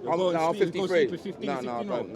I'm 53. No,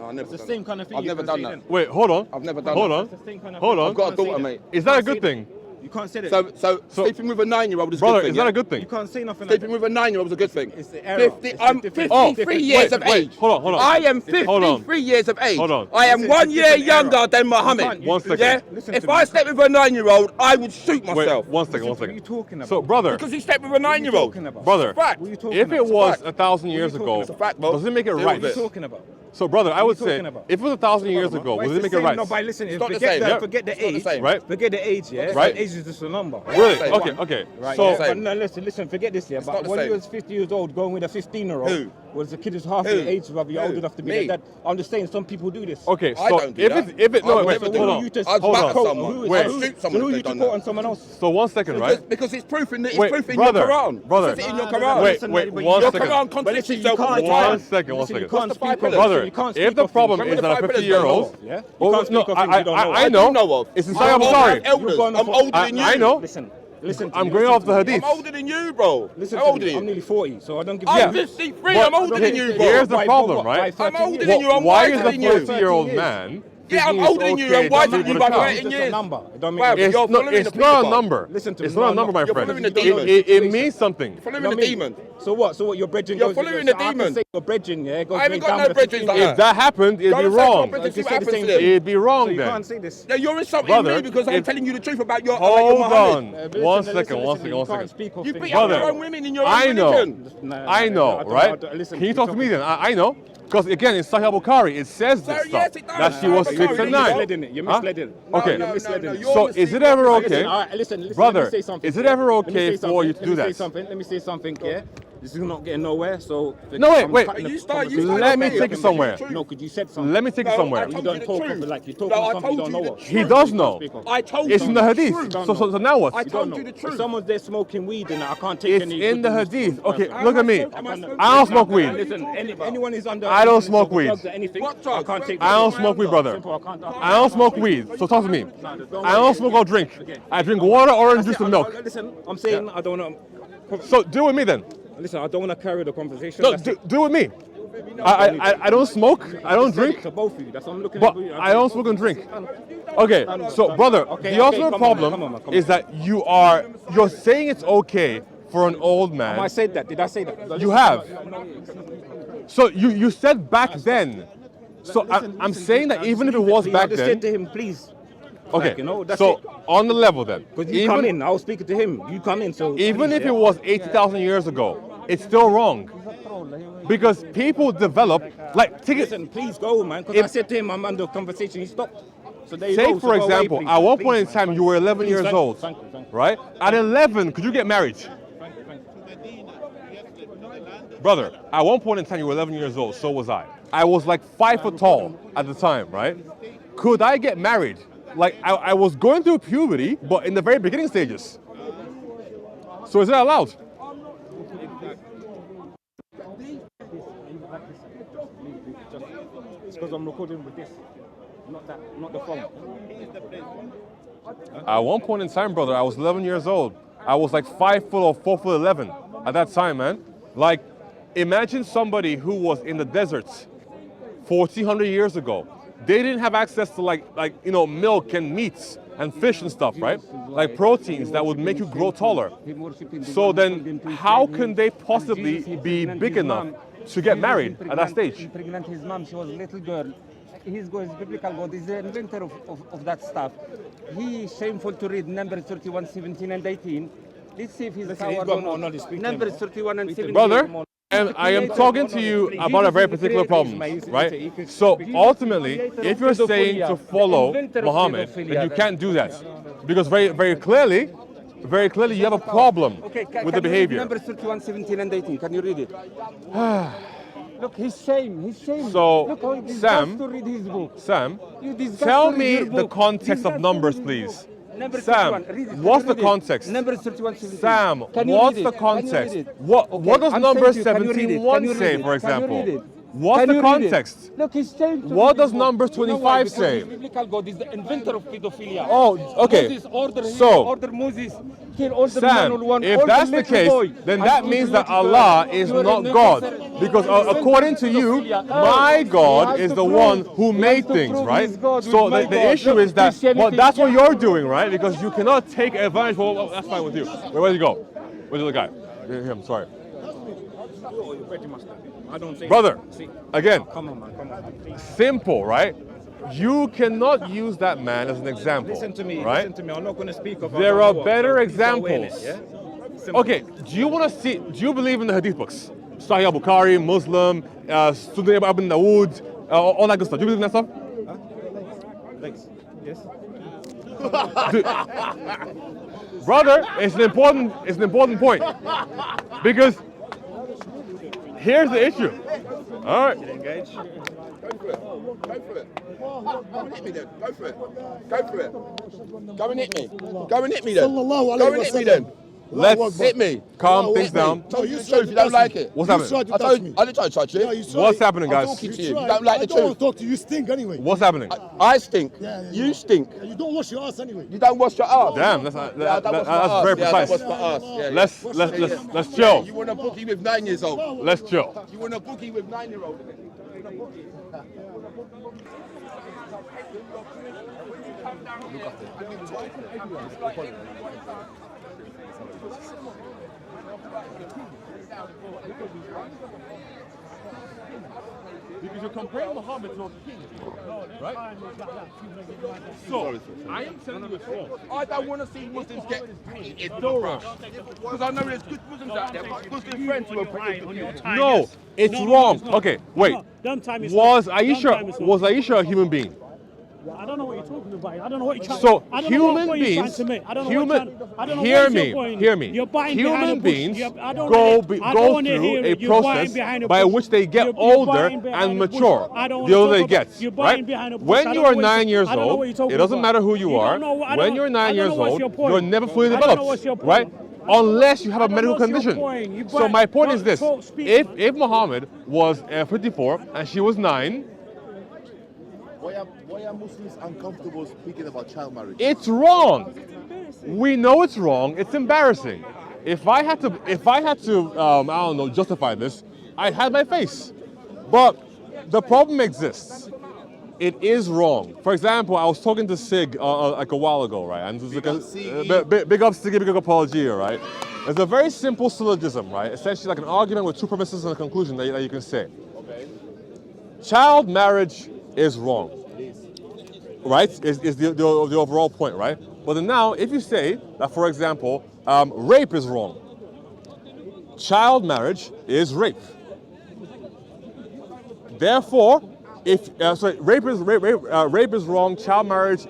I never. It's the same kind of thing. I've never done that. Wait, hold on. I've never done Hold that. on. It's the same kind of Hold thing. on. I've got a daughter, mate. Is that a good thing? You can't say that. So sleeping with a 9-year-old is a Brother, good thing. is that a good You thing? can't say nothing like Sleeping that. with a 9-year-old is a good thing. It's the error. I'm It's the 53 years of age. Hold on. I am Hold on. 53 years of age. Hold on. I am Listen, 1 it's a year different younger era. than Mohammed. One second. Yeah? Listen If to I me. slept with a 9-year-old, I would shoot Wait, myself. one second. What are you talking about? So, brother, Because he slept with a 9-year-old. talking about? brother, fact. What are you talking if it about? was Fact. 1,000 years What are you ago, talking It's a fact, bro. does it make it Deal right? with What are it. you talking about? So, brother, I would What are you say, talking about? if it was 1,000 years ago, Well, does it it's make the it same. right? No, but listen, not the same. forget the It's not the age. same. Right. Forget the age, yeah? Right. Age is just a number. Really? Same. Okay. Right, So, yeah? But Same. no, listen, forget this, yeah. not But the when same. you was 50 years old, going with a 15-year-old, Who? was the kid is half Who? your age, brother. You're Who? old enough to be Me? like that. I'm just saying, some people do this. okay, I so don't do if that. it, I no, would wait, never do hold that. on. You just I'd Hold back on. someone. Wait. I'd shoot someone who if you they've done quote that. on someone else? So 1 second, right? Because it's proof in, Wait, your brother, Quran. brother. It's in your No, Quran. Wait, listen, wait, but one Your second. Quran contradicts listen, you itself all the can't- time. One second. Listen, you What's can't the speak five of pillars? Brother, you can't if speak the of problem things. is that a Remember the 50-year-old, five Yeah? You oh, can't no, speak of things you don't know. I know. do know of. It's in I Sahih don't Bukhari. have elders. You're going I'm off- older than you. I know. Listen to I'm me, going listen off to the me. hadith. I'm older than you, bro. Listen How to old me. are you? I'm nearly 40, so I don't give I'm you. 53. But I'm older than you, bro. here's the By problem, what? right? By 13 I'm older years. than you. I'm Why wiser is a than you. 40-year-old 30 man? Yeah, I'm thinking it's older than you. okay I'm wiser to than sleep you with by a child? 13 Just a years. number. It don't Bruv, make It's You're not. following It's the not a people. number. Listen to me. It's not a number, my You're friend. following the It, demon. it means something. You're following the demon. So what? So what? Your brethren You're goes. following so the I can demon. say your brethren, yeah, goes I haven't straight got down no with the brethren 15 like years. If that happened, it'd Go be and search your wrong. brethren, see You what say the happens same to them. thing. It'd be wrong So you then. can't say this. Yeah, you're insulting Brother, me because I'm if- telling you the truth about your Hold Muhammad. on. Listen, One listen, second. listen, you can't speak of You things. beat up Brother, your own women in your own I know. religion. I know, right? Can you talk to me then? I know. Because again, in Sahih Bukhari, it says this So, stuff. yes, it does. That she was Sahih 6 Bukhari, and you're 9. misled it. You're Huh? misled it. Okay. You're misled it. you're So is it ever okay? Listen, Brother, let me say something. is it ever Let me okay say for you something. to do Let me that? say something. Let me say something, yeah? This is not getting nowhere, so... No, wait, I'm wait. cutting the You start- you conversation. start Let me saying take it it. somewhere. No, because you said something. Let me take it somewhere. You don't talk of it like you're talking No, I something you told don't you know the of. He does know. truth. I told It's you in the hadith. truth. So now what? I You don't told know. you the truth. If someone's there smoking weed and I can't take It's any... in the good news hadith. from Okay, person. look at me. I don't smoke weed. Listen, anyone is under... I don't influence smoke of weed. drugs or anything, What drugs? I can't take... I don't smoke weed, brother. Simple, I can't... I don't smoke weed. So talk to me. I don't smoke or drink. I drink water, orange juice, and milk. Listen, I'm saying I don't know... So do with me then. Listen, I don't want to carry the conversation. No, That's it. do with me. I don't smoke. I don't drink. To both of you. That's what I'm looking But at. you. I don't smoke and drink. Okay, so brother, Okay, the okay, ultimate come on, problem come on. is that you're saying it's okay for an old I man. said that. Did I say that? You have. So you said back then. So I'm saying that even if it was I back just said then. to him, please. Okay. Like, you know, that's So it. on the level then. Because you come in, I was speaking to him. You come in, so. Even please, if yeah. it was 80,000 years ago, it's still wrong. Because people develop, like, take it. Listen, please go, man. Because I said to him, I'm under conversation. He stopped. So there you go. Take, So for go away, example, please. at one Please, point in man. time, you were 11 Please, years thank you, old, thank you. right? At 11, could you get married? Brother, at one point in time, you were 11 years old, so was I. I was like 5 foot tall at the time, right? Could I get married? Like, I was going through puberty, but in the very beginning stages. So is it allowed? It's because I'm recording with this. Not the phone. At one point in time, brother, I was 11 years old. I was like 5 foot or 4 foot 11 at that time, man. Like, imagine somebody who was in the deserts 1,400 years ago. They didn't have access to like milk and meats and fish and stuff, right? Like proteins that would make you grow taller. So then, how can they possibly be big enough to get married at that stage? He pregnant his mom, she was a little girl. His biblical God is the inventor of that stuff. He is shameful to read Numbers 31, 17 and 18. Let's see if he's Listen, he's power got or more not. knowledge. Speak to Numbers him. 31 and 17. Brother, and I am talking to you about a very particular problem, right? So ultimately, if you're saying to follow Muhammad, then you can't do that. Because very clearly you have a problem Okay, with the behavior. Numbers 31, 17 and 18. Can you read it? Look, he's shame. So, Look how he disgusts Sam, to read his book. Sam, You disgust tell to read me your the book. context of Disgust to Numbers, read please. his book. Numbers Sam, 31. Read it. what's the Read it. context? Numbers 31, 17. Sam, Can you what's read the it? Can you read context? it? What Okay, does I'm Numbers saying to you, can you read it? 17:1 Can you read say, it? for Can you read example? it? What's Can the you read it? context? Look, he's saying. What does number You know why? 25 Because say? his biblical God is the inventor of pedophilia. Oh, okay. Moses ordered him, So, order Moses, kill all the Sam, men who want if all that's the the little case, boy then and that all means the that little girl. Allah is You are not an God. inventor. Because Inventor according to of you, pedophilia. my He God has is to the prove- one who he made has to things, prove right? he's God So with my the God. issue Look, is that, well, Christianity- that's what you're doing, right? Because you cannot take advantage. Well, that's fine with you. Where'd you go? Where's the other guy? Here, I'm sorry. I don't say Brother, See, again, come on, man, come on. simple, right? You cannot use that man as an example. Listen to me, right? listen to me. I'm not going to speak of. There are better Peace and awareness, examples. yeah? Simple. Okay, do you want to see? Do you believe in the Hadith books? Sahih Bukhari, Muslim, Sunan Ibn Dawood, all that good stuff. Do you believe in that stuff? Thanks. Yes. Brother, it's an important point because here's the issue. All right. Engage. Go for it. Go for it. Go and hit me then. Go for it. Go for it. Go and hit me. Go and hit me then. Sallallahu Go alayhi and hit me wa then. sallam. Let's Hit me. calm things down. Tell you you the tried truth. to You don't touch like me. it. What's You happening? tried to I touch told me. I didn't try to touch you. Yeah, you tried. What's happening, I'm guys? talking to You you. tried. You don't like I the don't want truth. to talk to you. You stink anyway. What's happening? I stink. Yeah. You stink. Yeah, you don't wash your ass anyway. You don't wash your ass. Damn, that's Yeah, I don't wash my that's ass. very Yeah, I don't precise. wash my ass. Yeah, Let's yeah, chill. you want a bookie with 9 years old. Let's chill. You want a bookie with 9-year-old. Because you're comparing Muhammad to a king, right? So, I am telling you it's wrong. I don't want to see Muslims get painted with a brush. Because I know there's good Muslims out there, but Muslim friends who are painted with a brush. No, it's wrong. Okay, wait. Don't time is Was not. Don't time is not. Aisha a human being? I don't know what you're talking about. I don't know what you're trying. So I don't know what human point you're trying beings, to make. I don't know human, what you're I don't know hear what's your me, point. hear me. You're buying Human behind a bush. beings I don't go wanna- be- I go don't wanna through hear a it. You're buying process behind a by bush. which they get You're older buying behind and a bush. mature. I don't The wanna older they talk get, about- You're buying right? behind a bush. When I you don't are know what 9 years I don't know old, what you're talking it doesn't about. matter who you don't are. know- I When don't- you're I 9 don't know years what's old, your point. you're never fully I don't know developed, what's your point. right? Unless you have I a don't medical know what's your condition. point. You So buy- my point don't is this: talk- speak- if Muhammad was 54 and she was 9. Why are Muslims uncomfortable speaking about child marriage? It's wrong. We know it's wrong. It's embarrassing. If I had to, I don't know, justify this, I'd have my face. But the problem exists. It is wrong. For example, I was talking to Sig like a while ago, right? And it was big up Siggy, big up Apologia, right? It's a very simple syllogism, right? Essentially like an argument with two premises and a conclusion that you can say. Okay. Child marriage is wrong. Right? Is the overall point, right? But then now, if you say that, for example, rape is wrong, child marriage is rape. Therefore, if rape is wrong, child marriage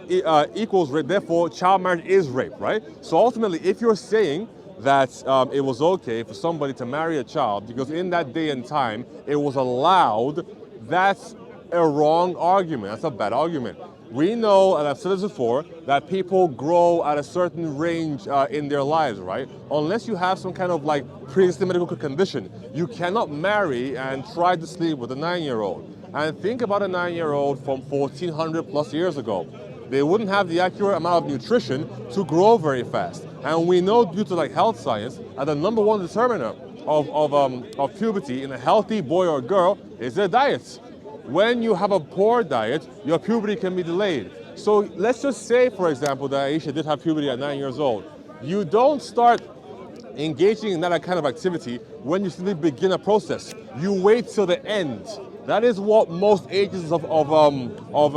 equals rape. Therefore, child marriage is rape, right? So ultimately, if you're saying that it was okay for somebody to marry a child because in that day and time it was allowed, that's a wrong argument. That's a bad argument. We know, and I've said this before, that people grow at a certain range in their lives, right? Unless you have some kind of like pre-existing medical condition, you cannot marry and try to sleep with a 9-year-old. And think about a 9-year-old from 1400 plus years ago. They wouldn't have the accurate amount of nutrition to grow very fast. And we know due to like health science that the number one determiner of puberty in a healthy boy or girl is their diet. When you have a poor diet, your puberty can be delayed. So let's just say, for example, that Aisha did have puberty at 9 years old. You don't start engaging in that kind of activity when you simply begin a process. You wait till the end. That is what most ages of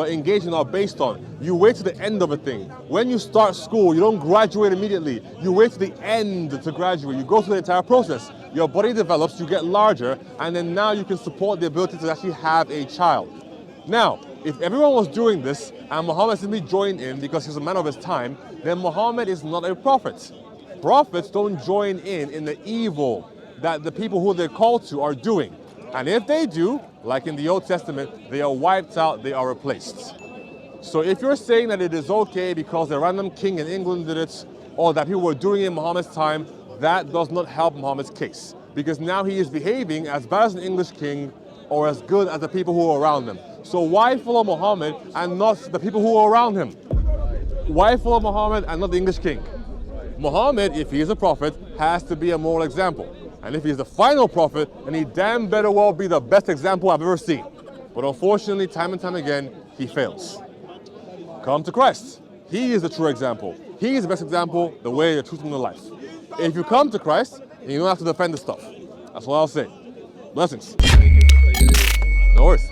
engagement are based on. You wait to the end of a thing. When you start school, you don't graduate immediately. You wait to the end to graduate. You go through the entire process. Your body develops, you get larger, and then now you can support the ability to actually have a child. Now, if everyone was doing this and Muhammad simply joined in because he's a man of his time, then Muhammad is not a prophet. Prophets don't join in the evil that the people who they're called to are doing. And if they do, like in the Old Testament, they are wiped out, they are replaced. So if you're saying that it is okay because a random king in England did it, or that people were doing it in Muhammad's time, that does not help Muhammad's case. Because now he is behaving as bad as an English king or as good as the people who are around him. So why follow Muhammad and not the people who are around him? Why follow Muhammad and not the English king? Muhammad, if he is a prophet, has to be a moral example. And if he's the final prophet, then he damn better well be the best example I've ever seen. But unfortunately, time and time again, he fails. Come to Christ. He is the true example. He is the best example, the way, the truth, and the life. If you come to Christ, you don't have to defend this stuff. That's all I'll say. Blessings. No worries.